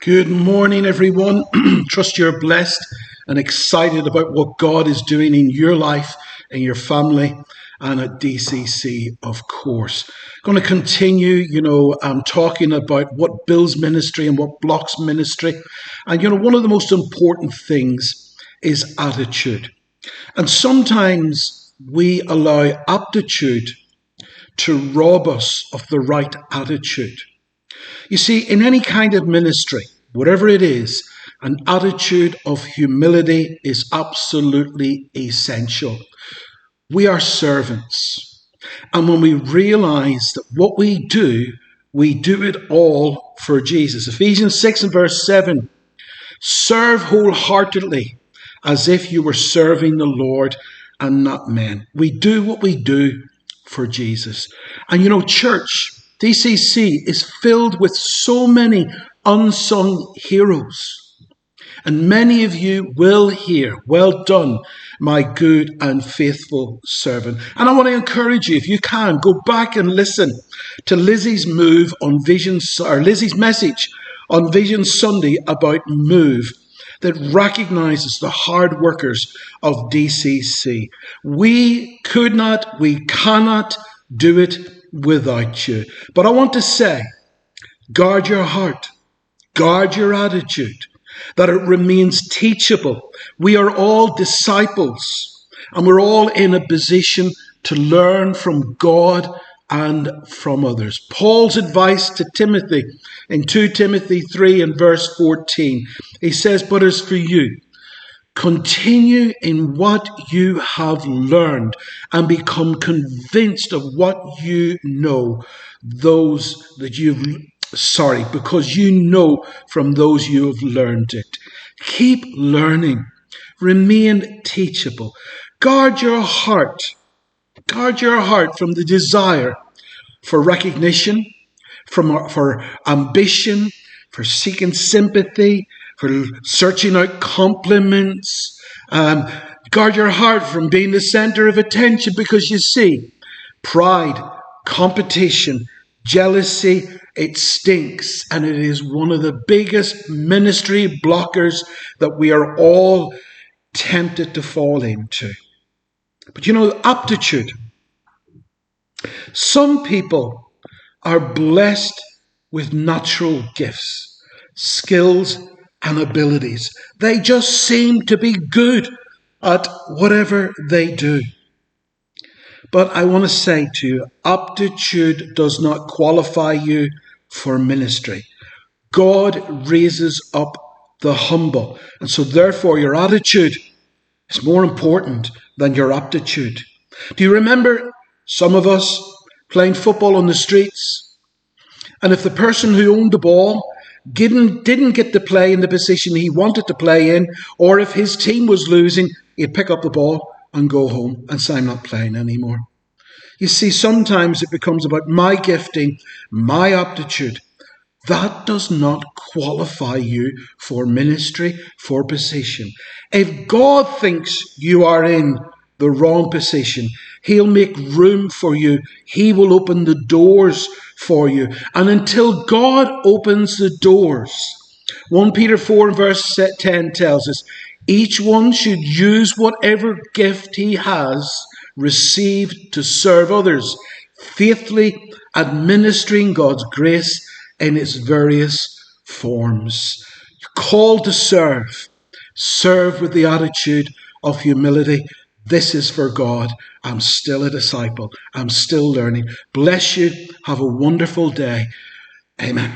Good morning, everyone. Trust you're blessed and excited about what God is doing in your life, in your family, and at DCC, of course. Going to continue, talking about what builds ministry and what blocks ministry. And, one of the most important things is attitude. And sometimes we allow aptitude to rob us of the right attitude. You see, in any kind of ministry, whatever it is, an attitude of humility is absolutely essential. We are servants. And when we realize that what we do it all for Jesus. Ephesians 6 and verse 7, serve wholeheartedly as if you were serving the Lord and not men. We do what we do for Jesus. And church, DCC is filled with so many unsung heroes. And many of you will hear, well done, my good and faithful servant. And I want to encourage you, if you can, go back and listen to Lizzie's message on Vision Sunday about Move, that recognizes the hard workers of DCC. We cannot do it without you. But I want to say, guard your heart, guard your attitude, that it remains teachable. We are all disciples, and we're all in a position to learn from God and from others. Paul's advice to Timothy in 2 Timothy 3 and verse 14, he says, but as for you, continue in what you have learned and become convinced of what you know, because you know from those you have learned it. Keep learning. Remain teachable. Guard your heart. Guard your heart from the desire for recognition, for ambition, for seeking sympathy, for searching out compliments. Guard your heart from being the center of attention, because you see, pride, competition, jealousy, it stinks, and it is one of the biggest ministry blockers that we are all tempted to fall into. But aptitude. Some people are blessed with natural gifts, skills, and abilities. They just seem to be good at whatever they do. But I want to say to you, aptitude does not qualify you for ministry. God raises up the humble. And so therefore your attitude is more important than your aptitude. Do you remember some of us playing football on the streets? And if the person who owned the ball didn't get to play in the position he wanted to play in, or if his team was losing, he'd pick up the ball and go home and say, I'm not playing anymore. You see, sometimes it becomes about my gifting, my aptitude. That does not qualify you for ministry, for position. If God thinks you are in the wrong position, he'll make room for you. He will open the doors for you. And until God opens the doors, 1 Peter 4 and verse 10 tells us, each one should use whatever gift he has received to serve others, faithfully administering God's grace in its various forms. You're called to serve. Serve with the attitude of humility. This is for God. I'm still a disciple. I'm still learning. Bless you. Have a wonderful day. Amen.